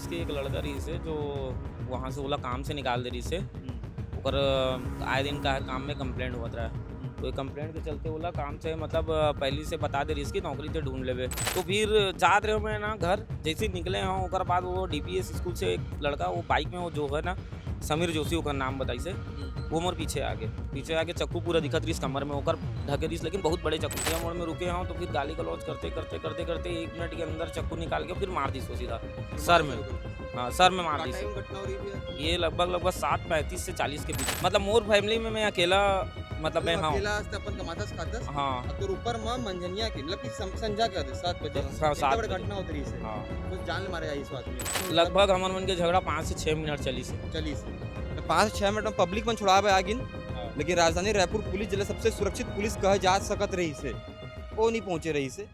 Office के एक लड़का रही से जो वहाँ से ओला काम से निकाल दे रही से ओकर आए दिन का काम में कंप्लेंट होत रहा है। तो कंप्लेंट के चलते ओला काम से मतलब पहले से बता दे रही इसकी नौकरी तो ढूंढ लेवे। तो फिर जात रहे मैं ना घर जैसे निकले हों ओकर बाद वो डीपीएस स्कूल से एक लड़का वो बाइक में वो जो है ना समीर जोशी ओकर नाम बताई से वो मोर पीछे आगे चक्कू पूरा दिखत रही कमर में ओकर ढके रही लेकिन बहुत बड़े चक्कू मोड़ में रुके हों तो फिर गाली गलौज करते 1 मिनट के अंदर चक्कू निकाल के फिर मार दी सो सीधा सर में। हाँ सर में मार दी टाइम घटना हो रही है? ये लगभग 7:35 से 40 के बीच मतलब मोर फैमिली में मैं अकेला मतलब मैं हाँ अकेला असता अपन कमातास खातास हाँ तो ऊपर मां मंझनिया के मतलब कि संझा के 7 बजे हाँ, 7 बड़े बजे। घटना होत रही से हाँ कुछ जान ले मारे आई इस बात में लगभग हमारे मन के झगड़ा 5 से 6 मिनट चली से। चली से 5 से 6 मिनट में पब्लिक मन छुड़ावे आगिन लेकिन राजधानी रायपुर पुलिस जिला सबसे सुरक्षित पुलिस कहे जा सकत रही से वो नहीं पहुंचे रही से।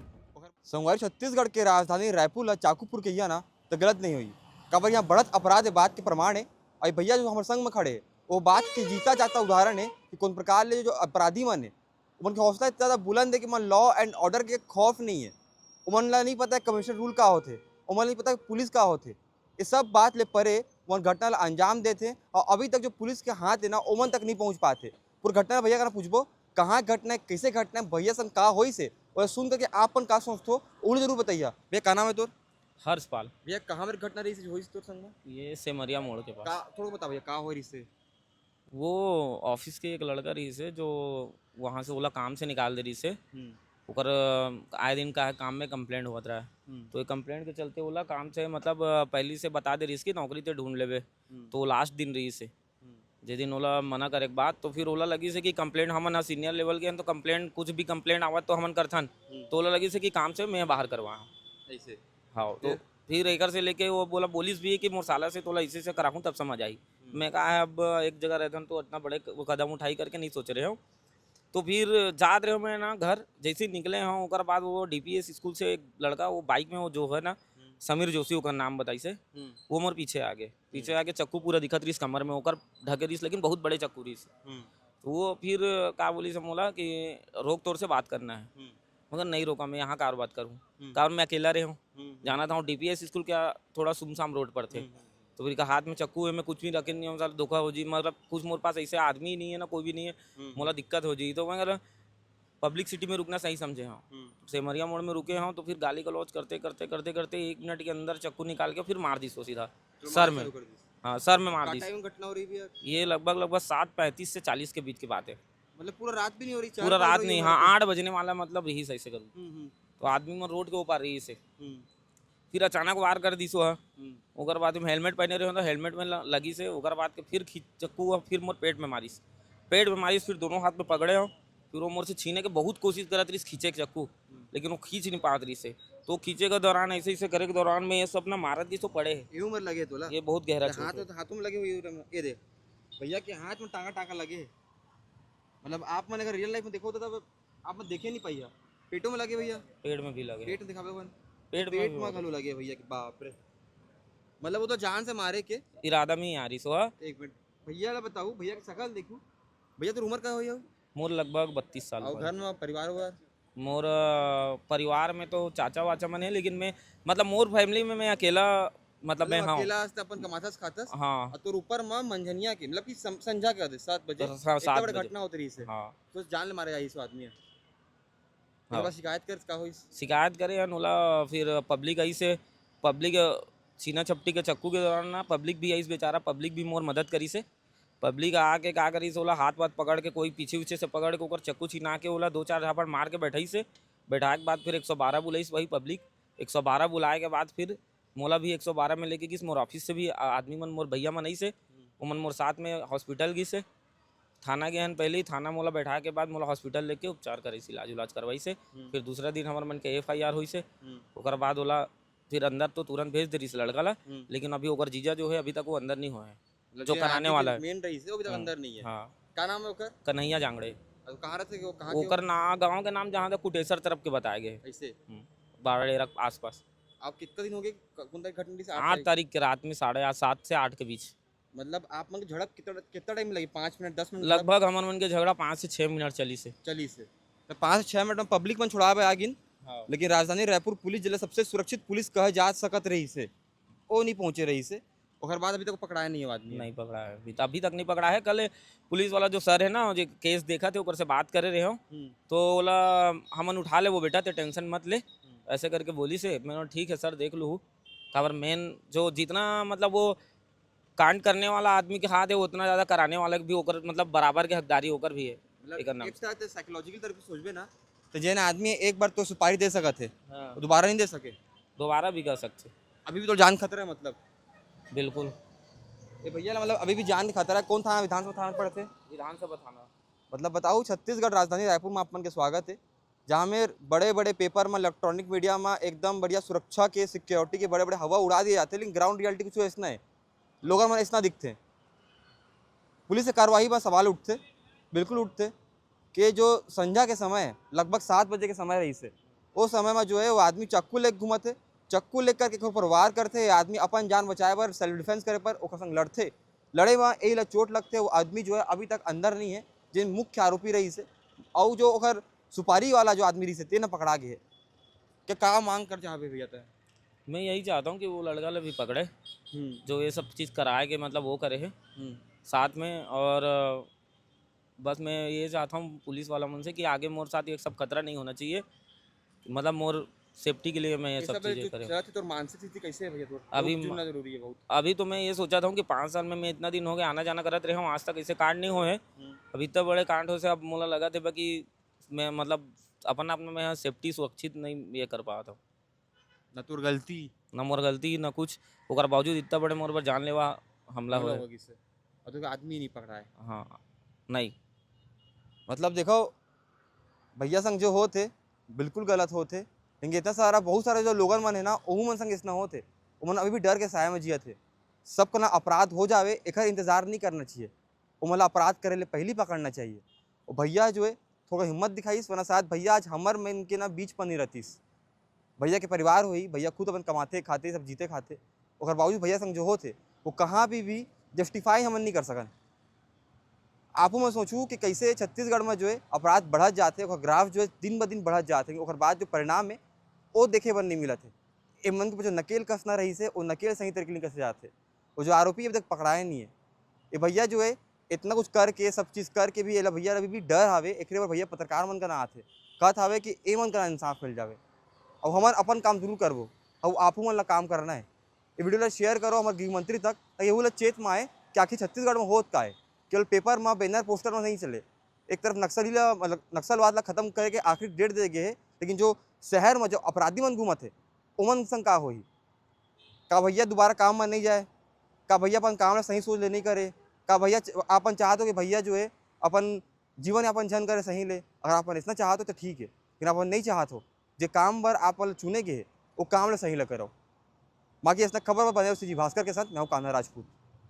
संगवारी छत्तीसगढ़ के राजधानी रायपुर ला चाकूपुर के ना तो गलत नहीं हुई काबर यहाँ बढ़त अपराध है बात के प्रमाण है और भैया जो हमारे संग में खड़े है वो बात के जीता जाता उदाहरण है कि कौन प्रकार ले जो अपराधी मन है उनका हौसला इतना ज़्यादा बुलंद है कि मन लॉ एंड ऑर्डर के खौफ नहीं है। उमन ला नहीं पता है कमिश्नर रूल का होते उमन नहीं पता पुलिस का होते ये सब बात ले परे वन घटना ला अंजाम देते और अभी तक जो पुलिस के हाथ है ना ओमन तक नहीं पहुँच पाते। पूरी घटना भैया का पूछबो कहाँ घटना है कैसे घटना है भैया संग का होई से और सुन करके आपन का सोचते हो जरूर बताइए। भैया का नाम है तोर? हर्षपाल। भैया कहाँ मेरी घटना रही से हुई तोर संग में? ये सेमरिया मोड़ के पास का थोड़ा बता भैया का हो रही से? वो ऑफिस के एक लड़का रही से जो वहाँ से ओला काम से निकाल दे रही से ओकर आए दिन का काम में कंप्लेंट होत रहा है। तो ये कंप्लेंट के चलते ओला काम से मतलब पहले से बता दे रही इसकी नौकरी तो ढूंढ लेवे। तो लास्ट दिन रही से जिस दिन ओला मना करे के बाद तो फिर ओला लगी से कि कंप्लेंट हमन ना सीनियर लेवल के हैं तो कंप्लेंट कुछ भी कंप्लेंट आवत तो हमन करथन। तो ओला लगी से कि काम से मैं बाहर करवा ऐसे हाँ। तो फिर एकर से लेके वो बोला पुलिस भी है कि मोरसाला से तोला इसी से कराऊँ तब समझ आई। मैं कहा है अब एक जगह रहते हैं तो इतना बड़े वो कदम उठाई करके नहीं सोच रहे हो। तो फिर जात रहे मैं ना घर जैसे निकले हों ओकर बाद वो डीपीएस स्कूल से एक लड़का वो बाइक में वो जो है ना समीर जोशी ओकर नाम बताई से वो मोर पीछे आगे चक्कू पूरा दिखत रही कमर में ओकर ढके रही लेकिन बहुत बड़े चक्कू रही। तो वो फिर का बोली से बोला कि रोक तोड़ से बात करना है मगर नहीं रोका मैं यहाँ कार बात करूँ कार मैं अकेला रहे हूँ जाना था डीपीएस स्कूल क्या थोड़ा सुमसाम रोड पर थे। तो फिर हाथ में चक्कू है मैं कुछ भी रखे नहीं हूँ धोखा हो जी मतलब कुछ मोरे पास ऐसे आदमी ही नहीं है ना कोई भी नहीं है मोला दिक्कत हो जी। तो मैं पब्लिक सिटी में रुकना सही समझे हाँ सेमरिया मोड़ में रुके हों तो फिर गाली गलौज करते 1 मिनट के अंदर चक्कू निकाल के फिर मार दी सो सीधा सर में। हाँ सर में मार दी। टाइम घटना हो रही है? ये लगभग 7:35 से 40 के बीच की बात है। मतलब पूरा रात भी नहीं हो रही? पूरा रात नहीं हाँ 8 बजने वाला मतलब रही सही से करूँ तो आदमी में रोड के ऊपर रही से फिर अचानक वार कर दी सो है। ओकर बाद में हेलमेट पहने रहे हो तो हेलमेट में लगी से ओकर बाद के फिर चक्कू फिर मोर पेट में मारिस फिर दोनों हाथ में पकड़े हो फिर वो मोर से छीने के बहुत कोशिश करत रही खींचे के चक्कू लेकिन वो खींच नहीं पात रही से। तो खींचे के दौरान ऐसे करे के दौरान में ये सब ना मारत दी तो पड़े है। ये उम्र लगे तोला? ये बहुत गहरा हाथों में लगे हुए ये देख भैया के हाथ में टांगा लगे मतलब आप मैंने अगर रियल लाइफ में देखो तो तब आप में देखे नहीं पाइया पेटों में लगे भैया पेट में भी लगे पेट दिखावे वन पेट में घलो लगे भैया के बाप रे मतलब वो तो जान से मारे के इरादा में ही आ रही सो है। 1 मिनट भैया ला बताऊँ भैया की शकल देखूँ भैया तो उम्र का हो मोर लगभग 32 साल और घर में परिवार हुआ मोर परिवार में तो चाचा वाचा मन है लेकिन मैं मतलब मोर फैमिली में मैं अकेला मतलब मैं हाँ अकेला असता अपन कमातास खातास हाँ तो ऊपर मां मंझनिया के मतलब कि संझा के 7 बजे 7 बड़े बजे घटना होत रही से हाँ तो जान ले मारे आई इस आदमी हाँ। बस शिकायत कर का होई शिकायत करे अनोला फिर पब्लिक आई से पब्लिक सीना चपटी के चक्कू के दौरान ना पब्लिक भी आई बेचारा पब्लिक भी मोर मदद करी से पब्लिक आके का करी से ओला हाथ वाथ पकड़ के कोई पीछे से पकड़ के ओकर चक्कू छीना के ओला 2-4 झापड़ मार के बैठाई से बैठाए के बाद फिर 112 बुलाई वही पब्लिक 112 बुलाए के बाद फिर मोला भी 112 में लेके किस मोर ऑफिस से भी आदमी मन मोर भैया मन आई से वो मन मोर साथ में हॉस्पिटल गई से थाना गए हन पहले ही थाना मोला बैठा के बाद मोला हॉस्पिटल लेके उपचार करे से इलाज करवाई से फिर दूसरा दिन हमारे मन के FIR हुई से ओकर बाद ओला फिर अंदर तो तुरंत भेज दे रही से लड़का ला लेकिन अभी ओकर जीजा जो है अभी तक वो अंदर नहीं हुआ है जो कराने वाला है मेन रही से अभी तक अंदर नहीं है। हाँ क्या नाम है ओकर? कन्हैया जांगड़े कहाँ रहते वो कहाँ ओकर ना गाँव के नाम जहाँ तक कुटेसर तरफ के बताए गए ऐसे बारह आस पास। आप कितना दिन हो गए कौन तारीख घटना से? 8 तारीख की रात में 7:30 से 8 के बीच मतलब आप मन झड़प कितना टाइम लगी? 5 मिनट 10 मिनट लगभग हमारे मन के झगड़ा 5 से 6 मिनट चली से तो 5 से 6 मिनट में पब्लिक मन छुड़ावे आगिन लेकिन राजधानी रायपुर पुलिस जिला सबसे सुरक्षित पुलिस कहे जा सकत रही से वो नहीं पहुंचे रही से। और बाद अभी तक पकड़ाया नहीं है वो आदमी। नहीं पकड़ा है, अभी तक नहीं पकड़ा है। कल पुलिस वाला जो सर है ना, जो केस देखा थे ऊपर से बात कर रहे हो, तो बोला हमन उठा ले वो बेटा, ते टेंशन मत ले, ऐसे करके बोली से। मैंने बोला ठीक है सर, देख लूँ। खबर मेन जो जितना मतलब वो कांड करने वाला आदमी के हाथ है, उतना ज़्यादा कराने वाला भी होकर, मतलब बराबर के हकदारी होकर भी है। मतलब एक तरह से साइकोलॉजिकल तरफ से सोचबे ना, तो जेन आदमी एक बार तो सुपारी दे सकत है, हाँ, दोबारा नहीं दे सके। दोबारा भी कर सकते, अभी भी तो जान खतरा है मतलब। बिल्कुल। ये भैया मतलब अभी भी जान खतरा है। कौन थाना, विधानसभा थाना पड़े थे? विधानसभा थाना। मतलब बताओ, छत्तीसगढ़ राजधानी रायपुर में अपन के स्वागत है, जहाँ में बड़े बड़े पेपर में, इलेक्ट्रॉनिक मीडिया में एकदम बढ़िया सुरक्षा के, सिक्योरिटी के बड़े बड़े हवा उड़ा दिए जाते हैं, लेकिन ग्राउंड रियलिटी कुछ ऐसा है, लोगों में ऐसा दिखते। पुलिस की कार्रवाई में सवाल उठते, बिल्कुल उठते, कि जो संध्या के समय लगभग 7 बजे के समय रही से, वो समय में जो है वो आदमी चक्कू लेकर घूमते, चक्कू लेकर के ऊपर वार करते, आदमी अपन जान बचाए पर, सेल्फ डिफेंस करे पर ओकर संग लड़ते, लड़े वहाँ यही ला चोट लगते। वो आदमी जो है अभी तक अंदर नहीं है, जिन मुख्य आरोपी रही से, और जो ओकर सुपारी वाला जो आदमी रही से, तेना पकड़ा गए। क्या का मांग कर चाहे भैया? था मैं यही चाहता हूँ कि वो लड़का ले भी पकड़े, जो ये सब चीज़ कराए के मतलब वो करे है साथ में। और बस मैं ये चाहता हूँ पुलिस वाला मुझसे कि आगे मोर साथ ये सब खतरा नहीं होना चाहिए, मतलब मोर सेफ्टी के लिए मैं ये सब चीज़ें करें। तो मानसिक स्थिति कैसे है भैया? तो अभी जुड़ना जरूरी है बहुत। अभी तो मैं ये सोचा था कि 5 साल में मैं इतना दिन हो गया आना जाना करते रहा हूँ, आज तक ऐसे कांड नहीं हुए। अभी इतना बड़े कांड हो से अब मोला लगा था कि मैं मतलब अपन में सेफ्टी सुरक्षित नहीं ये कर पाया था। न तो गलती, न मोर गलती न कुछ, ओकर बावजूद इतना बड़े मोर पर जानलेवा हमला हुआ। और तो आदमी नहीं पकड़ा है। हाँ नहीं, मतलब देखो, भैया संग जो होते बिल्कुल गलत होते, लेकिन इतना सारा बहुत सारे जो लोगन मन है ना, ओहू मन संग इतना होते, वो मन अभी भी डर के साया में जिया थे। सबको ना अपराध हो जावे एक इंतजार नहीं करना चाहिए, वो मतलब अपराध करे ले पहले पकड़ना चाहिए। और भैया जो है थोड़ा हिम्मत दिखाईस, वरना शायद भैया आज हमर में इनके ना बीच पर नहीं रहतीस। भैया के परिवार हुई, भैया खुद अपन कमाते खाते, सब जीते खाते, और बावजूद भैया संग जो होते वो कहाँ भी जस्टिफाई हमन नहीं कर सकन। आपू मैं सोचूँ कि कैसे छत्तीसगढ़ में जो है अपराध बढ़त जाते, और ग्राफ जो है दिन ब दिन बढ़त जाते, और बाद जो परिणाम है वो देखे बर नहीं मिला थे। ए मन के जो नकेल कसना रही से, वो नकेल सही तरीके नहीं कसे जाते। वो जो आरोपी अभी तक पकड़ाए नहीं है, ये भैया जो है इतना कुछ करके, सब चीज़ करके भी भैया अभी भी डर हावे। एक बार भैया पत्रकार मन का ना आते, कहत हावे कि ए मन का इंसाफ मिल जावे, और हमार अपन काम जरूर करबो, और आपू मन ला काम करना है। ये वीडियो ला शेयर करो हमारे गृह मंत्री तक, ये ला चेत में आए कि आखिर छत्तीसगढ़ में होत का है। केवल पेपर में, बैनर पोस्टर में नहीं चले। एक तरफ नक्सलवाद ला खत्म करके आखिरी डेट दे गए है, लेकिन जो शहर में जो अपराधी मन घूमत है, उमन संग का होही? का भैया दोबारा काम में नहीं जाए? का भैया अपन काम ला सही सोच ले नहीं करे? का भैया अपन चाहते हो कि भैया जो है अपन जीवन यापन झन करे सही ले? अगर अपन इतना चाहते हो तो ठीक है, लेकिन अपन नहीं चाहते हो, जो काम बर आप चुने गए वो काम ला सही ला करो। बाकी इसने खबर पर बने जी भास्कर के साथ मैं हूँ कान्हा राजपूत।